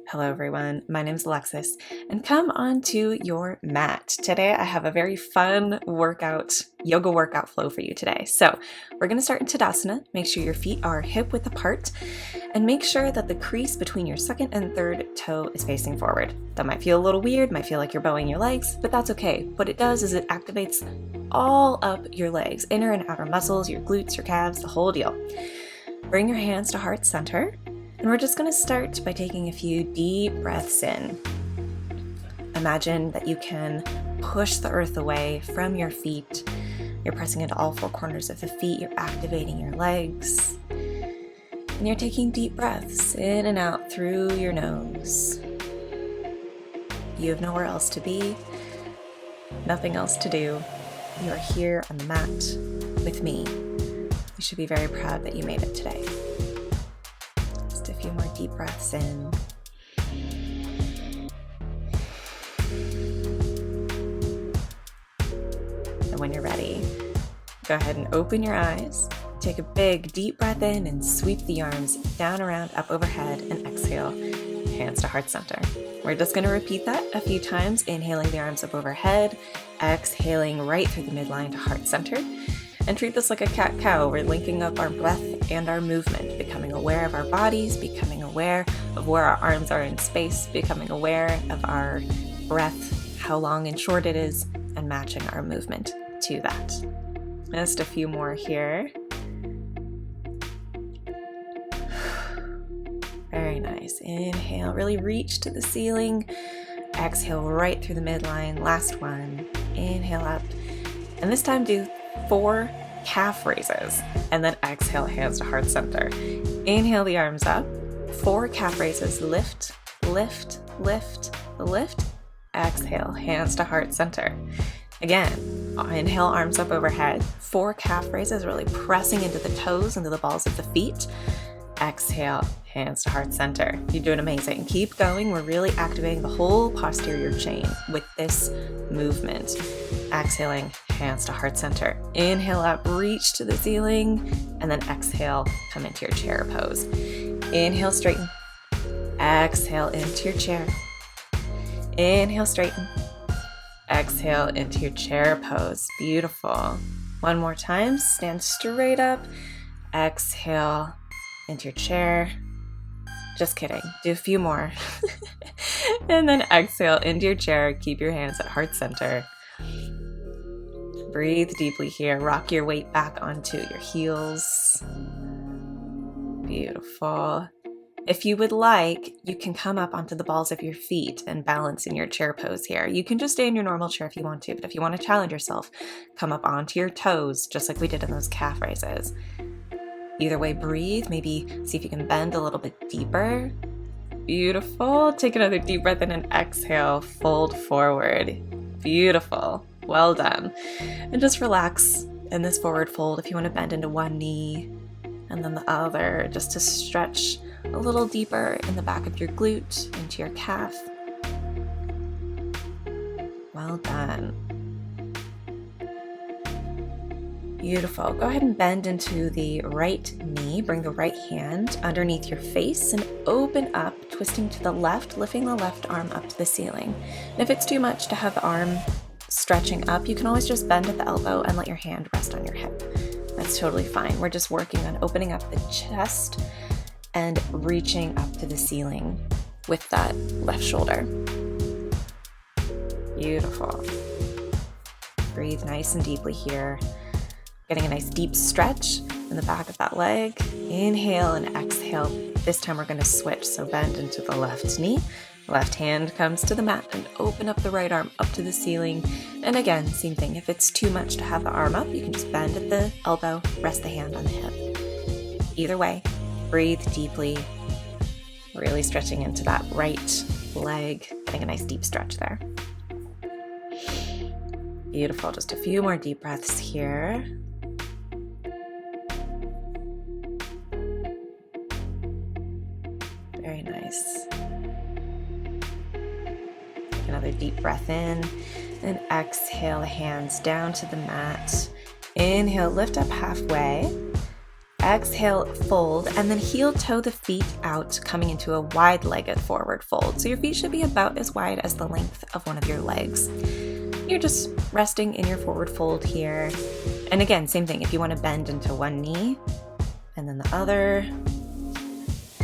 Hello everyone, my name is Alexis, and come onto your mat. Today I have a very fun yoga workout flow for you today. So we're going to start in Tadasana. Make sure your feet are hip width apart, and make sure that the crease between your second and third toe is facing forward. That might feel a little weird, might feel like you're bowing your legs, but that's okay. What it does is it activates all up your legs, inner and outer muscles, your glutes, your calves, the whole deal. Bring your hands to heart center. And we're just going to start by taking a few deep breaths in. Imagine that you can push the earth away from your feet. You're pressing into all four corners of the feet. You're activating your legs. And you're taking deep breaths in and out through your nose. You have nowhere else to be, nothing else to do. You are here on the mat with me. You should be very proud that you made it today. A few more deep breaths in. And when you're ready, go ahead and open your eyes. Take a big deep breath in and sweep the arms down, around, up, overhead, and exhale, hands to heart center. We're just going to repeat that a few times, inhaling the arms up overhead, exhaling right through the midline to heart center. And treat this like a cat-cow. We're linking up our breath and our movement, becoming aware of our bodies, becoming aware of where our arms are in space, becoming aware of our breath, how long and short it is, and matching our movement to that. Just a few more here. Very nice. Inhale, really reach to the ceiling. Exhale right through the midline. Last one. Inhale up. And this time do 4 calf raises, and then exhale, hands to heart center. Inhale the arms up, 4 calf raises, lift, lift, lift, lift. Exhale, hands to heart center. Again, inhale, arms up overhead, 4 calf raises, really pressing into the toes, into the balls of the feet. Exhale, hands to heart center. You're doing amazing. Keep going. We're really activating the whole posterior chain with this movement. Exhaling, hands to heart center. Inhale up, reach to the ceiling, and then exhale, come into your chair pose. Inhale, straighten. Exhale into your chair. Inhale, straighten. Exhale into your chair pose. Beautiful. One more time. Stand straight up. Exhale into your chair. Just kidding. Do a few more. And then exhale into your chair. Keep your hands at heart center. Breathe deeply here. Rock your weight back onto your heels. Beautiful. If you would like, you can come up onto the balls of your feet and balance in your chair pose here. You can just stay in your normal chair if you want to, but if you want to challenge yourself, come up onto your toes, just like we did in those calf raises. Either way, breathe. Maybe see if you can bend a little bit deeper. Beautiful. Take another deep breath in and exhale. Fold forward. Beautiful. Well done. And just relax in this forward fold if you want to bend into one knee and then the other, just to stretch a little deeper in the back of your glute, into your calf. Well done. Beautiful. Go ahead and bend into the right knee. Bring the right hand underneath your face and open up, twisting to the left, lifting the left arm up to the ceiling. And if it's too much to have the arm stretching up, you can always just bend at the elbow and let your hand rest on your hip. That's totally fine. We're just working on opening up the chest and reaching up to the ceiling with that left shoulder. Beautiful. Breathe nice and deeply here. Getting a nice deep stretch in the back of that leg. Inhale and exhale. This time we're going to switch. So bend into the left knee. Left hand comes to the mat and open up the right arm up to the ceiling. And again, same thing. If it's too much to have the arm up, you can just bend at the elbow, rest the hand on the hip. Either way, breathe deeply, really stretching into that right leg, getting a nice deep stretch there. Beautiful. Just a few more deep breaths here. Very nice. Another deep breath in, and exhale, hands down to the mat. Inhale, lift up halfway. Exhale, fold, and then heel toe the feet out, coming into a wide-legged forward fold. So your feet should be about as wide as the length of one of your legs. You're just resting in your forward fold here. And again, same thing, if you want to bend into one knee and then the other,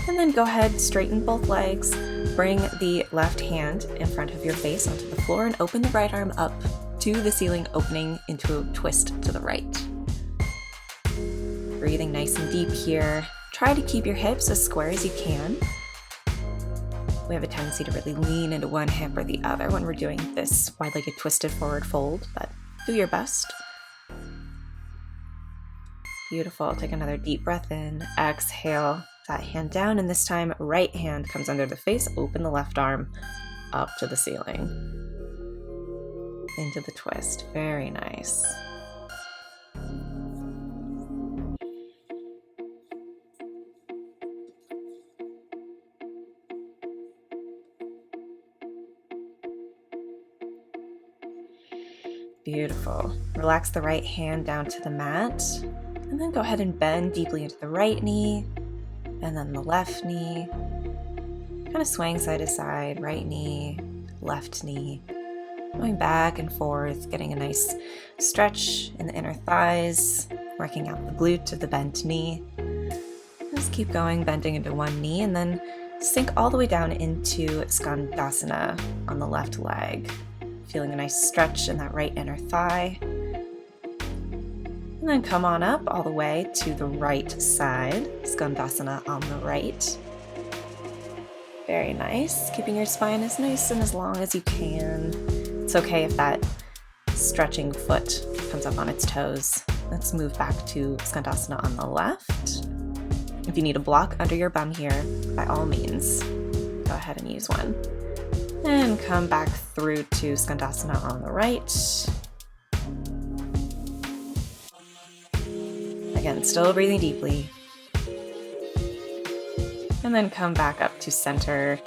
and then go ahead, straighten both legs, bring the left hand in front of your face onto the floor and open the right arm up to the ceiling, opening into a twist to the right. Breathing nice and deep here. Try to keep your hips as square as you can. We have a tendency to really lean into one hip or the other when we're doing this wide-legged twisted forward fold, but do your best. Beautiful. Take another deep breath in. Exhale, that hand down, and this time right hand comes under the face. Open the left arm up to the ceiling. Into the twist. Very nice. Beautiful. Relax the right hand down to the mat, and then go ahead and bend deeply into the right knee, and then the left knee. Kind of swaying side to side, right knee, left knee. Going back and forth, getting a nice stretch in the inner thighs, working out the glute of the bent knee. Just keep going, bending into one knee, and then sink all the way down into Skandasana on the left leg. Feeling a nice stretch in that right inner thigh. And then come on up all the way to the right side, Skandasana on the right. Very nice. Keeping your spine as nice and as long as you can. It's okay if that stretching foot comes up on its toes. Let's move back to Skandasana on the left. If you need a block under your bum here, by all means, go ahead and use one. And come back through to Skandasana on the right. Again, still breathing deeply. And then come back up to center.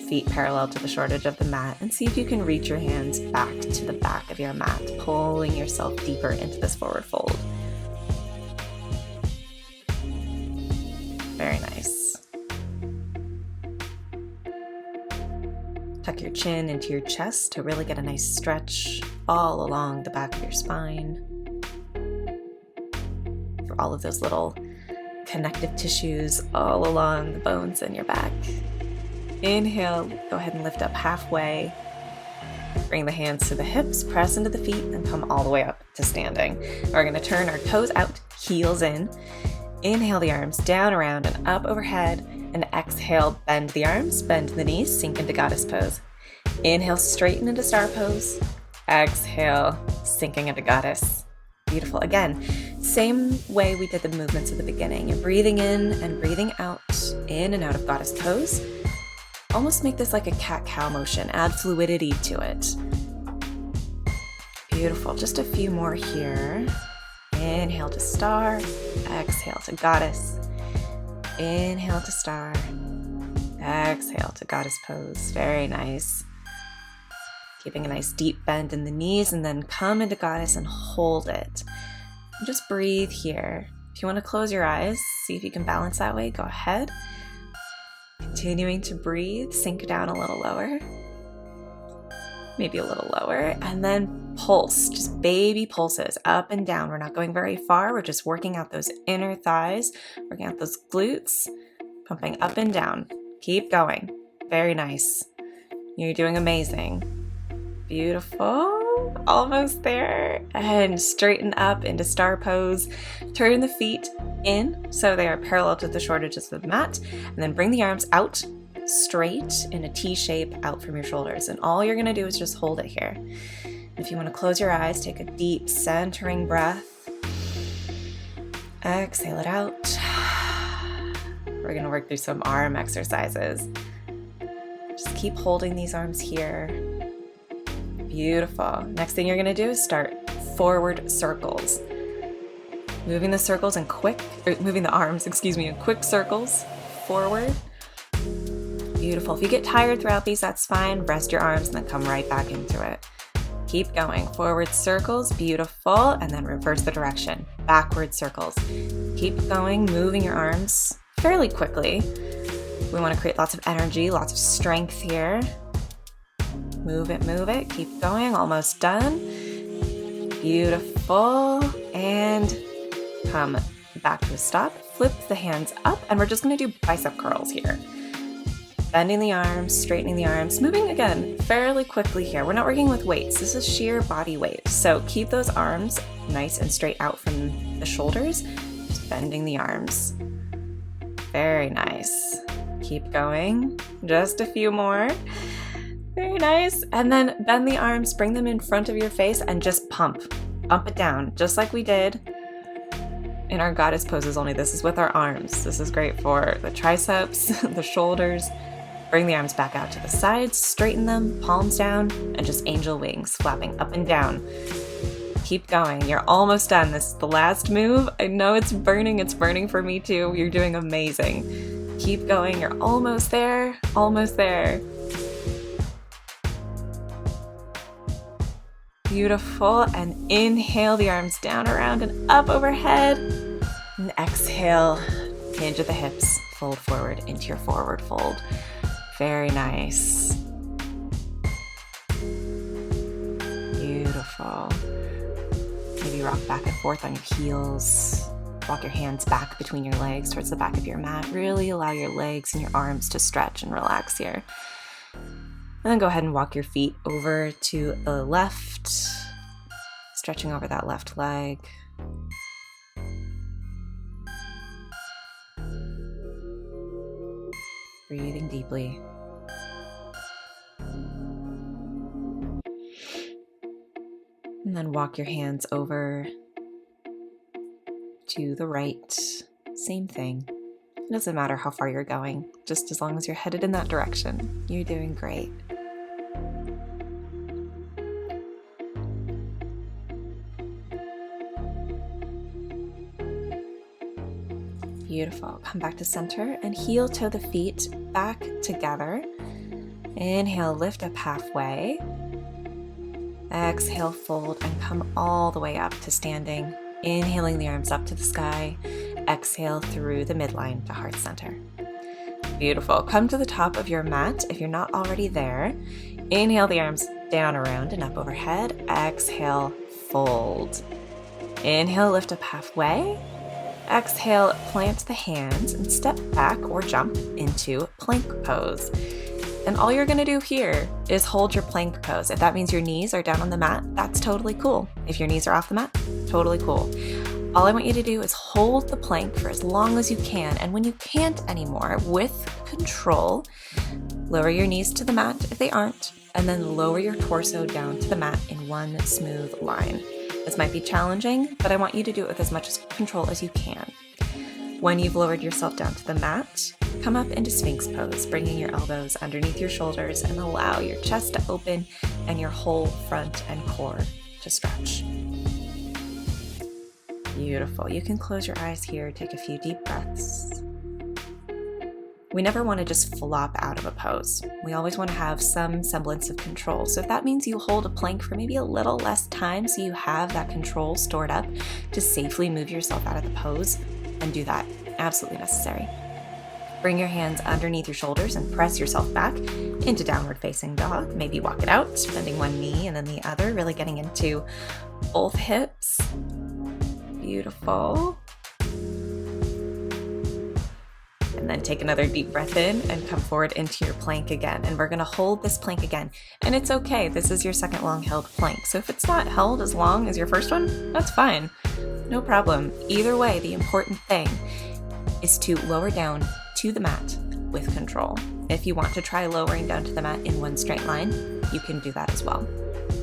Feet parallel to the short edge of the mat, and see if you can reach your hands back to the back of your mat, pulling yourself deeper into this forward fold. Very nice. Tuck your chin into your chest to really get a nice stretch all along the back of your spine. For all of those little connective tissues all along the bones in your back. Inhale, go ahead and lift up halfway. Bring the hands to the hips, press into the feet, and come all the way up to standing. We're going to turn our toes out, heels in. Inhale the arms down, around, and up overhead. And exhale, bend the arms, bend the knees, sink into goddess pose. Inhale, straighten into star pose. Exhale, sinking into goddess. Beautiful. Again, same way we did the movements at the beginning. You're breathing in and breathing out, in and out of goddess pose. Almost make this like a cat-cow motion. Add fluidity to it. Beautiful. Just a few more here. Inhale to star. Exhale to goddess. Inhale to star. Exhale to goddess pose. Very nice. Keeping a nice deep bend in the knees, and then come into goddess and hold it. And just breathe here. If you want to close your eyes, see if you can balance that way, go ahead. Continuing to breathe, sink down a little lower. Maybe a little lower, and then pulse, just baby pulses up and down. We're not going very far. We're just working out those inner thighs, working out those glutes, pumping up and down. Keep going. Very nice. You're doing amazing. Beautiful. Almost there. And straighten up into star pose. Turn the feet in so they are parallel to the short edges of the mat, and then bring the arms out straight in a T shape out from your shoulders. And all you're going to do is just hold it here. If you want to close your eyes, take a deep centering breath. Exhale it out. We're going to work through some arm exercises. Just keep holding these arms here. Beautiful. Next thing you're going to do is start forward circles. Moving the arms in quick circles forward. Beautiful. If you get tired throughout these, that's fine. Rest your arms and then come right back into it. Keep going. Forward circles, beautiful, and then reverse the direction. Backward circles. Keep going, moving your arms fairly quickly. We want to create lots of energy, lots of strength here. Move it, keep going, almost done. Beautiful, and come back to a stop. Flip the hands up, and we're just going to do bicep curls here. Bending the arms, straightening the arms, moving again fairly quickly here. We're not working with weights. This is sheer body weight. So keep those arms nice and straight out from the shoulders. Just bending the arms. Very nice. Keep going. Just a few more. Very nice. And then bend the arms, bring them in front of your face, and just pump. Pump it down, just like we did in our goddess poses, only this is with our arms. This is great for the triceps, the shoulders. Bring the arms back out to the sides, straighten them, palms down, and just angel wings, flapping up and down. Keep going. You're almost done. This is the last move. I know it's burning for me too. You're doing amazing. Keep going. You're almost there, almost there. Beautiful. And inhale the arms down, around, and up overhead. And exhale, hinge at the hips, fold forward into your forward fold. Very nice. Beautiful. Maybe rock back and forth on your heels. Walk your hands back between your legs towards the back of your mat. Really allow your legs and your arms to stretch and relax here. And then go ahead and walk your feet over to the left, stretching over that left leg. Breathing deeply. And then walk your hands over to the right. Same thing. It doesn't matter how far you're going, just as long as you're headed in that direction. You're doing great. Beautiful. Come back to center and heel toe the feet back together. Inhale, lift up halfway. Exhale, fold, and come all the way up to standing. Inhaling the arms up to the sky. Exhale through the midline to heart center. Beautiful. Come to the top of your mat if you're not already there. Inhale the arms down, around, and up overhead. Exhale, fold. Inhale, lift up halfway. Exhale, plant the hands and step back or jump into plank pose. And all you're gonna do here is hold your plank pose. If that means your knees are down on the mat, that's totally cool. If your knees are off the mat, totally cool. All I want you to do is hold the plank for as long as you can. And when you can't anymore, with control, lower your knees to the mat if they aren't, and then lower your torso down to the mat in one smooth line. This might be challenging, but I want you to do it with as much control as you can. When you've lowered yourself down to the mat, come up into Sphinx pose, bringing your elbows underneath your shoulders and allow your chest to open and your whole front and core to stretch. Beautiful. You can close your eyes here, take a few deep breaths. We never want to just flop out of a pose. We always want to have some semblance of control. So if that means you hold a plank for maybe a little less time so you have that control stored up to safely move yourself out of the pose, then do that. Absolutely necessary. Bring your hands underneath your shoulders and press yourself back into downward facing dog. Maybe walk it out, bending one knee and then the other, really getting into both hips. Beautiful. And then take another deep breath in and come forward into your plank again. And we're gonna hold this plank again. And it's okay, this is your second long held plank. So if it's not held as long as your first one, that's fine. No problem. Either way, the important thing is to lower down to the mat with control. If you want to try lowering down to the mat in one straight line, you can do that as well.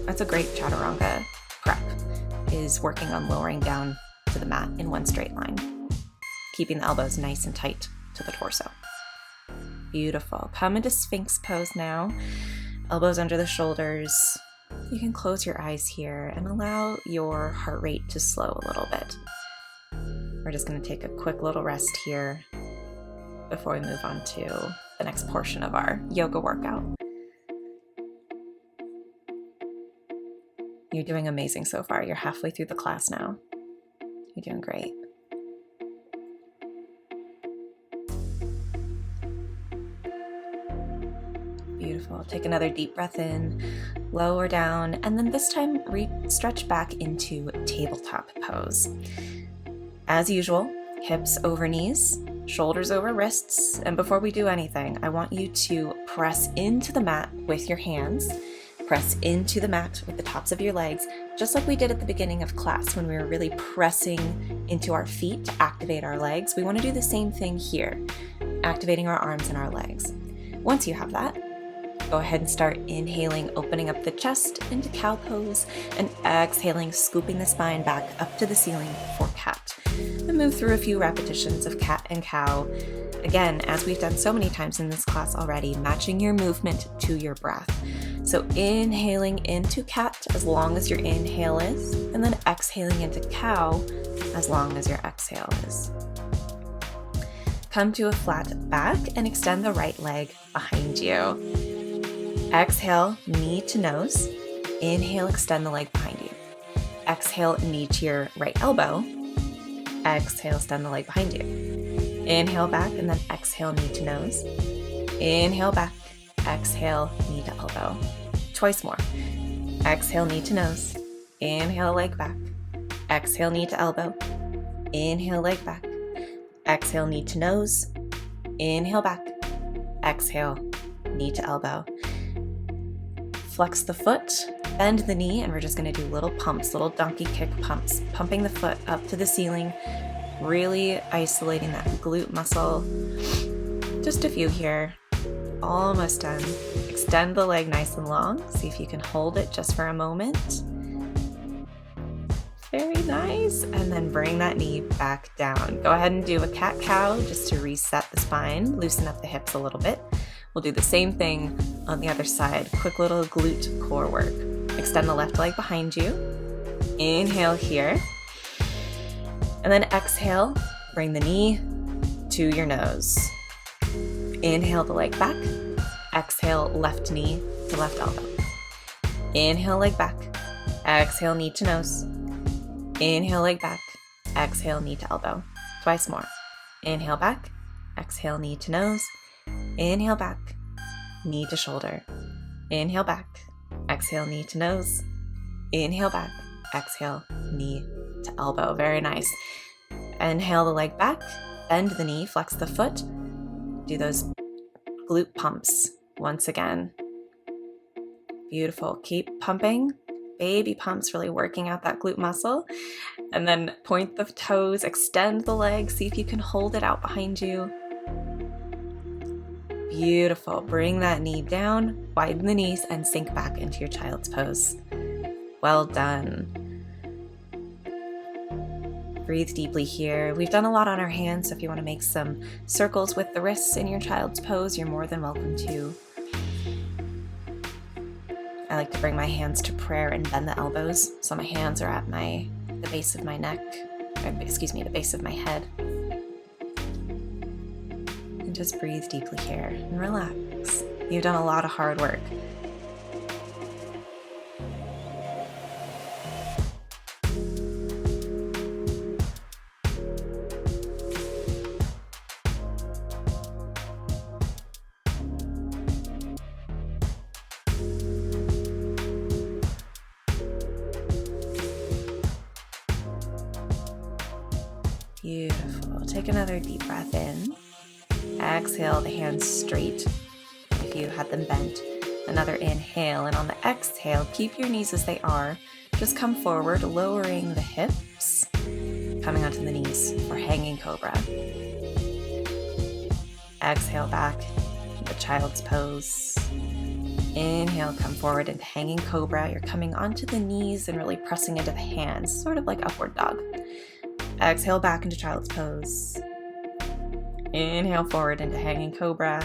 That's a great chaturanga prep, is working on lowering down to the mat in one straight line, keeping the elbows nice and tight to the torso. Beautiful. Come into Sphinx pose now. Elbows under the shoulders. You can close your eyes here and allow your heart rate to slow a little bit. We're just going to take a quick little rest here before we move on to the next portion of our yoga workout. You're doing amazing so far. You're halfway through the class now. You're doing great. Beautiful. Take another deep breath in, lower down, and then this time stretch back into tabletop pose. As usual, hips over knees, shoulders over wrists, and before we do anything, I want you to press into the mat with your hands. Press into the mat with the tops of your legs, just like we did at the beginning of class when we were really pressing into our feet to activate our legs. We want to do the same thing here, activating our arms and our legs. Once you have that, go ahead and start inhaling, opening up the chest into cow pose, and exhaling, scooping the spine back up to the ceiling for cat. And move through a few repetitions of cat and cow. Again, as we've done so many times in this class already, matching your movement to your breath. So inhaling into cat as long as your inhale is, and then exhaling into cow as long as your exhale is. Come to a flat back and extend the right leg behind you. Exhale, knee to nose. Inhale, extend the leg behind you. Exhale, knee to your right elbow. Exhale, extend the leg behind you. Inhale back and then exhale, knee to nose. Inhale back, exhale, knee to elbow. Twice more. Exhale, knee to nose. Inhale, leg back. Exhale, knee to elbow. Inhale, leg back. Exhale, knee to nose. Inhale back. Exhale, knee to elbow. Flex the foot, bend the knee, and we're just going to do little pumps, little donkey kick pumps, pumping the foot up to the ceiling, really isolating that glute muscle. Just a few here. Almost done. Extend the leg nice and long. See if you can hold it just for a moment. Very nice. And then bring that knee back down. Go ahead and do a cat-cow just to reset the spine, loosen up the hips a little bit. We'll do the same thing on the other side. Quick little glute core work. Extend the left leg behind you. Inhale here. And then exhale, bring the knee to your nose. Inhale the leg back. Exhale, left knee to left elbow. Inhale, leg back. Exhale, knee to nose. Inhale, leg back. Exhale, knee to elbow. Twice more. Inhale back. Exhale, knee to nose. Inhale back. Knee to shoulder. Inhale back. Exhale, knee to nose. Inhale back. Exhale, knee to elbow. Very nice. Inhale the leg back. Bend the knee. Flex the foot. Do those glute pumps once again. Beautiful. Keep pumping. Baby pumps, really working out that glute muscle. And then point the toes, extend the legs. See if you can hold it out behind you. Beautiful. Bring that knee down, widen the knees, and sink back into your child's pose. Well done. Breathe deeply here. We've done a lot on our hands, so if you want to make some circles with the wrists in your child's pose, you're more than welcome to. I like to bring my hands to prayer and bend the elbows, so my hands are at the base of my neck, the base of my head. And just breathe deeply here and relax. You've done a lot of hard work. Beautiful. Take another deep breath in. Exhale the hands straight if you had them bent. Another inhale, and on the exhale, keep your knees as they are. Just come forward, lowering the hips, coming onto the knees for hanging cobra. Exhale back into child's pose. Inhale, come forward into hanging cobra. You're coming onto the knees and really pressing into the hands, sort of like upward dog. Exhale back into child's pose. Inhale forward into hanging cobra,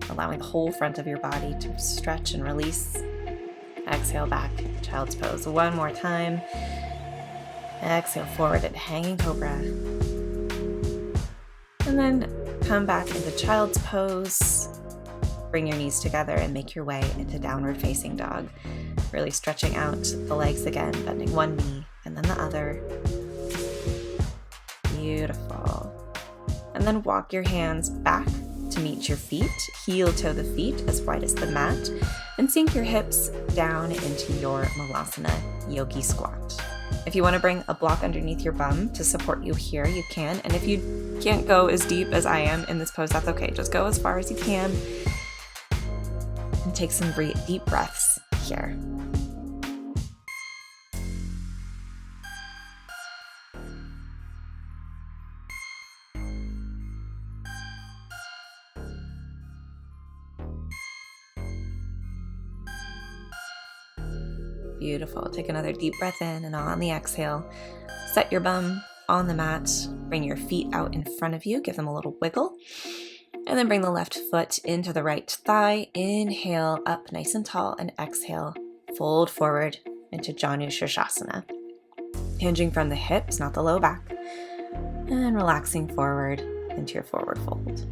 allowing the whole front of your body to stretch and release. Exhale back, child's pose. One more time. Exhale forward into hanging cobra. And then come back into child's pose. Bring your knees together and make your way into downward facing dog. Really stretching out the legs again, bending one knee and then the other. Beautiful. And then walk your hands back to meet your feet, heel toe the feet as wide as the mat, and sink your hips down into your Malasana Yogi Squat. If you want to bring a block underneath your bum to support you here, you can. And if you can't go as deep as I am in this pose, that's okay. Just go as far as you can and take some deep breaths here. Beautiful. Take another deep breath in, and on the exhale, set your bum on the mat. Bring your feet out in front of you. Give them a little wiggle. And then bring the left foot into the right thigh. Inhale up nice and tall, and exhale, fold forward into Janu Shirshasana. Hinging from the hips, not the low back. And relaxing forward into your forward fold.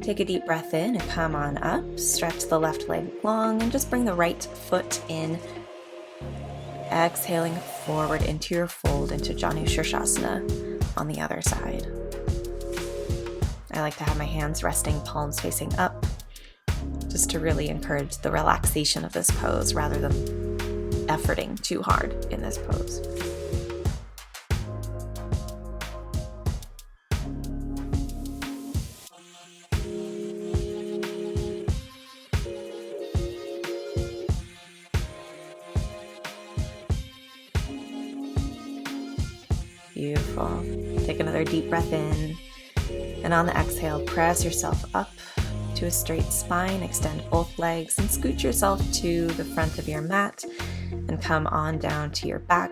Take a deep breath in and come on up. Stretch the left leg long and just bring the right foot in. Exhaling forward into your fold into Janu Shirshasana on the other side. I like to have my hands resting, palms facing up, just to really encourage the relaxation of this pose rather than efforting too hard in this pose. Beautiful. Take another deep breath in, and on the exhale, press yourself up to a straight spine. Extend both legs and scoot yourself to the front of your mat and come on down to your back,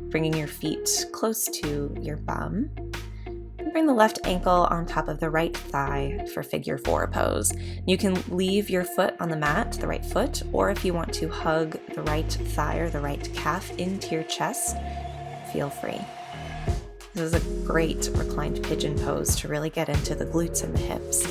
bringing your feet close to your bum. And bring the left ankle on top of the right thigh for figure 4 pose. You can leave your foot on the mat, the right foot, or if you want to hug the right thigh or the right calf into your chest, feel free. This is a great reclined pigeon pose to really get into the glutes and the hips.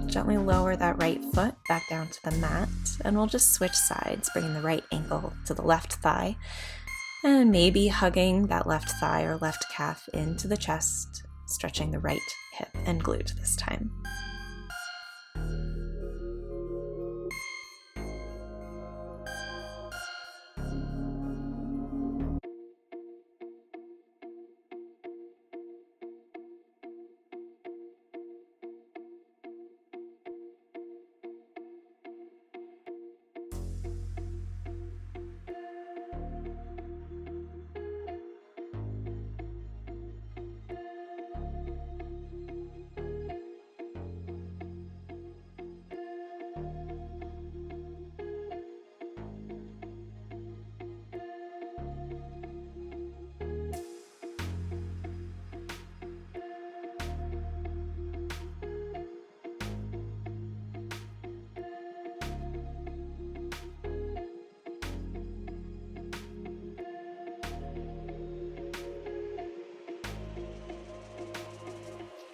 Gently lower that right foot back down to the mat, and we'll just switch sides, bringing the right ankle to the left thigh, and maybe hugging that left thigh or left calf into the chest, stretching the right hip and glute this time.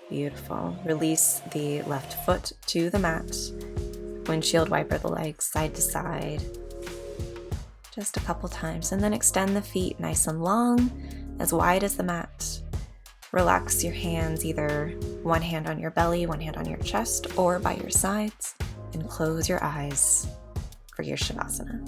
Beautiful. Release the left foot to the mat. Windshield wiper the legs side to side. Just a couple times. And then extend the feet nice and long, as wide as the mat. Relax your hands, either one hand on your belly, one hand on your chest, or by your sides. And close your eyes. for your Shavasana.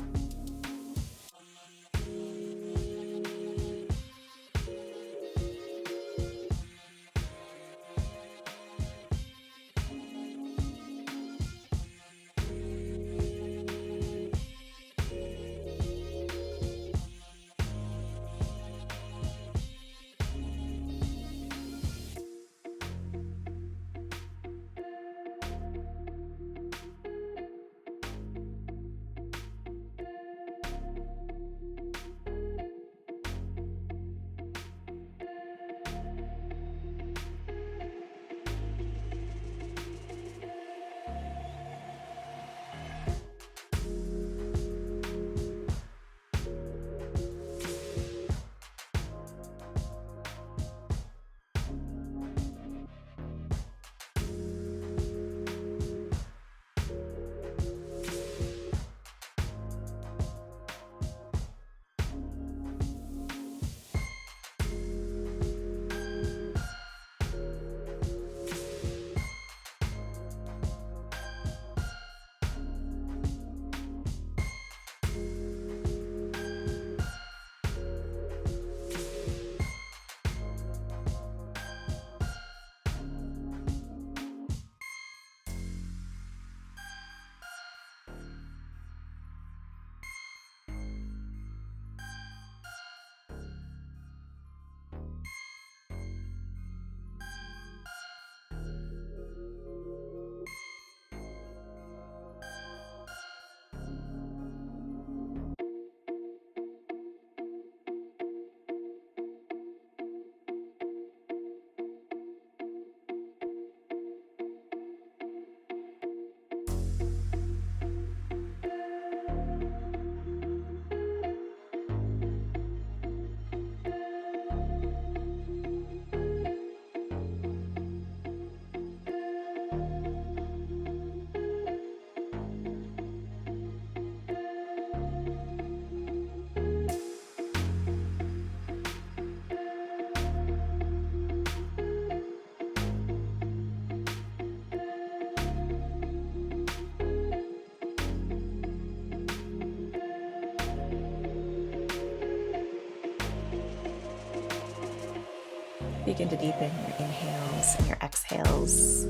Begin to deepen your inhales and your exhales.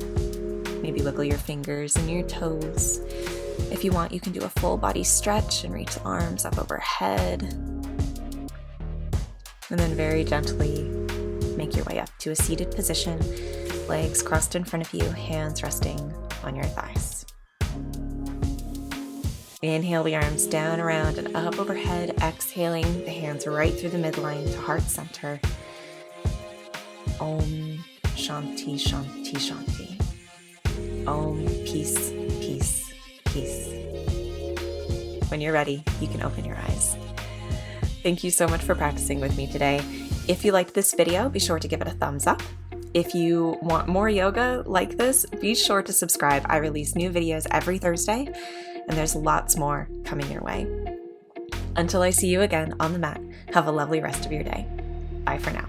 Maybe wiggle your fingers and your toes. If you want, you can do a full body stretch and reach the arms up overhead. And then very gently make your way up to a seated position, legs crossed in front of you, hands resting on your thighs. Inhale the arms down, around, and up overhead. Exhaling the hands right through the midline to heart center. Om Shanti Shanti Shanti. Om peace, peace, peace. When you're ready, you can open your eyes. Thank you so much for practicing with me today. If you liked this video, be sure to give it a thumbs up. If you want more yoga like this, be sure to subscribe. I release new videos every Thursday, and there's lots more coming your way. Until I see you again on the mat, have a lovely rest of your day. Bye for now.